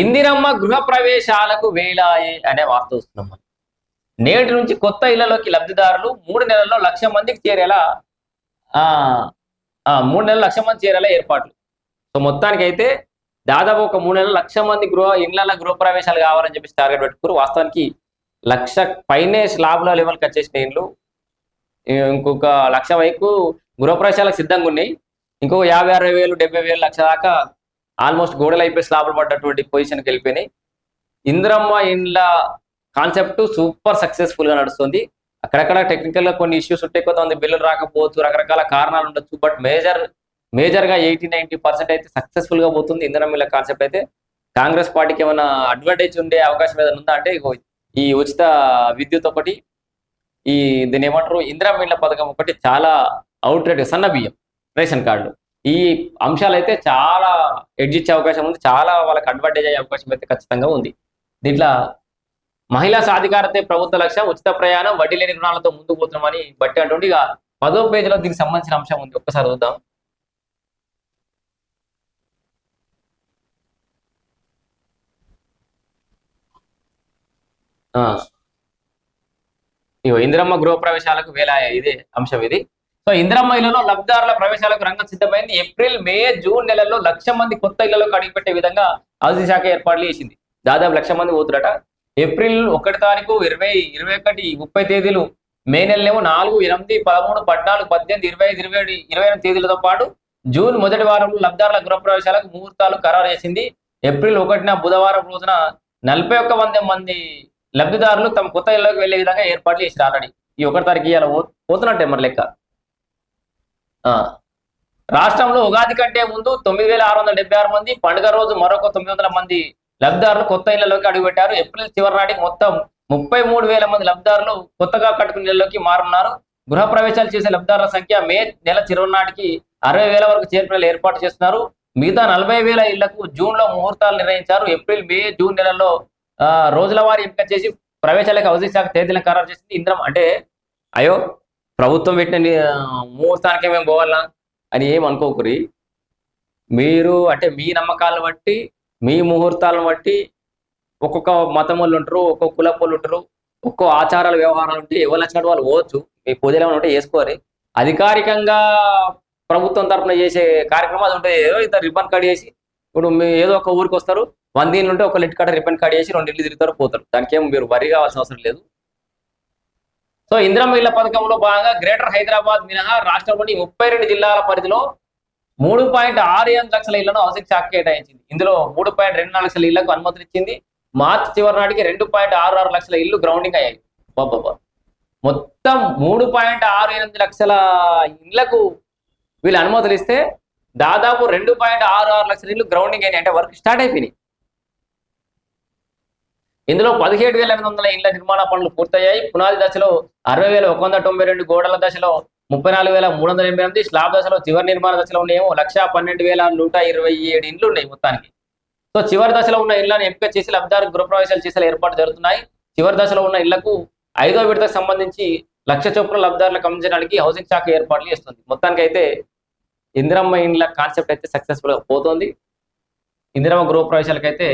ఇందిరమ్మ గృహ ప్రవేశాలకు వేలాయే అనే వార్త వస్తున్నాం మనం. నేటి నుంచి కొత్త ఇళ్లలోకి లబ్ధిదారులు 3 నెలల్లో 1,00,000 మందికి చేరేలా ఆ 3 నెలలు 1,00,000 మంది చేరేలా ఏర్పాట్లు. సో మొత్తానికైతే దాదాపు ఒక 3 నెలలు 1,00,000 మంది గృహ ప్రవేశాలు కావాలని చెప్పేసి టార్గెట్ పెట్టుకున్నారు. వాస్తవానికి 1,00,000 పైనే స్లాబ్ల లెవెల్కి వచ్చేసిన ఇండ్లు, ఇంకొక 1,00,000 వైపు గృహప్రవేశాలకు సిద్ధంగా ఉన్నాయి. ఇంకొక 50,000, 60,000, 70,000, 1,00,000 దాకా ఆల్మోస్ట్ గోడలు అయిపోయి స్లాబ్లు పడ్డటువంటి పొజిషన్కి వెళ్ళిపోయినాయి. ఇందిరమ్మ ఇండ్ల కాన్సెప్ట్ సూపర్ సక్సెస్ఫుల్ గా నడుస్తుంది. అక్కడక్కడ టెక్నికల్ గా కొన్ని ఇష్యూస్ ఉంటాయి, కొంతమంది బిల్లులు రాకపోవచ్చు, రకరకాల కారణాలు ఉండొచ్చు. బట్ మేజర్ గా 80-90% అయితే సక్సెస్ఫుల్ గా పోతుంది ఇందిరమ్మ ఇండ్ల కాన్సెప్ట్. అయితే కాంగ్రెస్ పార్టీకి ఏమైనా అడ్వాంటేజ్ ఉండే అవకాశం ఏదైనా ఉందా అంటే ఈ ఉచిత విద్యుత్ ఒకటి, దీని ఏమంటారు ఇందిరమ్మ ఇండ్ల పథకం ఒకటి చాలా అవుట్ రేట్, సన్న బియ్యం, రేషన్ కార్డులు, ఈ అంశాలు అయితే చాలా ఎడ్జ్ ఇచ్చే అవకాశం ఉంది. చాలా వాళ్ళకి అడ్వాంటేజ్ అయ్యే అవకాశం అయితే ఖచ్చితంగా ఉంది. దీంట్లో మహిళా సాధికారతే ప్రభుత్వ లక్ష్యం, ఉచిత ప్రయాణం, వడ్డీ లేని రుణాలతో ముందుకు పోతున్నామని బట్టి అంటుండే. ఇక 10వ పేజీలో దీనికి సంబంధించిన అంశం ఉంది, ఒక్కసారి చూద్దాం. ఇందిరమ్మ గృహ ప్రవేశాలకు వేలాయ, ఇదే అంశం ఇది. సో ఇందిరమ్మ ఇళ్లలో లబ్ధిదారుల ప్రవేశాలకు రంగం సిద్ధమైంది. ఏప్రిల్, మే, జూన్ నెలల్లో 1,00,000 మంది కొత్త ఇళ్లలోకి అడుగుపెట్టే విధంగా హౌసింగ్ శాఖ ఏర్పాట్లు చేసింది. దాదాపు 1,00,000 మంది పోతురట. ఏప్రిల్ 1 తారీఖు, 20, 21, 30 తేదీలు, మే నెలనేమో 4, 8, 13, 14, 18, 25, 27, 28 తేదీలతో పాటు జూన్ మొదటి వారంలో లబ్ధిదారుల గృహ ప్రవేశాలకు ముహూర్తాలు ఖరారు చేసింది. ఏప్రిల్ 1న బుధవారం రోజున 41 మంది లబ్ధిదారులు తమ కొత్త ఇళ్లలోకి వెళ్లే విధంగా ఏర్పాట్లు చేశారు. ఆల్రెడీ ఈ 1 తారీఖు ఇవాళ పోతున్నట్టే మరి లెక్క. రాష్ట్రంలో ఉగాది కంటే ముందు 9,676 మంది, పండుగ రోజు మరొక 900 మంది లబ్ధిదారులు కొత్త ఇళ్లలోకి అడుగుపెట్టారు. ఏప్రిల్ చివరి నాటికి మొత్తం 33,000 మంది లబ్ధిదారులు కొత్తగా కట్టుకున్న ఇళ్లలోకి మారున్నారు. గృహ ప్రవేశాలు చేసే లబ్ధిదారుల సంఖ్య మే నెల చివరి నాటికి 60,000 వరకు చేర్పులు ఏర్పాటు చేస్తున్నారు. మిగతా 40,000 ఇళ్లకు జూన్ లో ముహూర్తాలు నిర్ణయించారు. ఏప్రిల్, మే, జూన్ నెలల్లో రోజుల వారి ఎంపిక చేసి ప్రవేశాలకు హౌసింగ్ శాఖ తేదీలను ఖరారు చేసింది. ఇంద్రం అంటే అయ్యో ప్రభుత్వం పెట్టిన ముహూర్తానికే మేము పోవాలా అని ఏం అనుకోకురి. మీరు అంటే మీ నమ్మకాలను బట్టి, మీ ముహూర్తాలను బట్టి ఒక్కొక్క మతం వాళ్ళు ఉంటారు, ఒక్కొక్క కుల వాళ్ళు ఉంటారు, ఒక్కో ఆచారాల వ్యవహారాలు ఉంటే ఎవరు నచ్చినట్టు వాళ్ళు పోవచ్చు. మీ పూజలు ఏమైనా ఉంటే చేసుకోవాలి. అధికారికంగా ప్రభుత్వం తరఫున చేసే కార్యక్రమం అది ఉంటుంది. ఏదో ఇద్దరు రిబ్బన్ కట్ చేసి, ఇప్పుడు ఏదో ఒక ఊరికి వస్తారు, 100 ఇళ్ళు ఉంటే ఒక లిట్ కట్ట రిబ్బన్ కట్ చేసి 2 ఇళ్ళు తిరుగుతారు, పోతారు. దానికి ఏం మీరు వరి కావాల్సిన అవసరం లేదు. సో ఇందిరమ్మ ఇళ్ల పథకంలో భాగంగా గ్రేటర్ హైదరాబాద్ మినహా రాష్ట్రంలోని 32 జిల్లాల పరిధిలో 3.68 లక్షల ఇళ్లను హౌసింగ్ శాఖ కేటాయించింది. ఇందులో 3.24 లక్షల ఇళ్లకు అనుమతులు ఇచ్చింది. మార్చి చివరి నాటికి 2.66 లక్షల ఇళ్లు గ్రౌండింగ్ అయ్యాయి. మొత్తం 3.68 లక్షల ఇళ్లకు వీళ్ళు అనుమతులు ఇస్తే దాదాపు 2.66 లక్షల ఇళ్లు గ్రౌండింగ్ అయినాయి, అంటే వర్క్ స్టార్ట్ అయిపోయినాయి. ఇందులో 17,800 ఇళ్ల నిర్మాణ పనులు పూర్తయ్యాయి. పునాది దశలో 60,192, గోడల దశలో 34,388, స్లాబ్ దశలో చివరి నిర్మాణ దశలో ఉన్నాయేమో 1,12,127 ఇండ్లు ఉన్నాయి మొత్తానికి. సో చివరి దశలో ఉన్న ఇళ్లను ఎంపిక చేసి లబ్ధిదారు గృహప్రవేశాలు చేసే ఏర్పాటు జరుగుతున్నాయి. చివరి దశలో ఉన్న ఇళ్లకు 5వ విడతకు సంబంధించి 1,00,000 చొప్పున లబ్ధిదారులకు అందించడానికి హౌసింగ్ శాఖ ఏర్పాట్లు చేస్తుంది. మొత్తానికి అయితే ఇందిరమ్మ ఇండ్ల కాన్సెప్ట్ అయితే సక్సెస్ఫుల్ గా పోతుంది. ఇందిరమ్మ గృహప్రవేశాలకైతే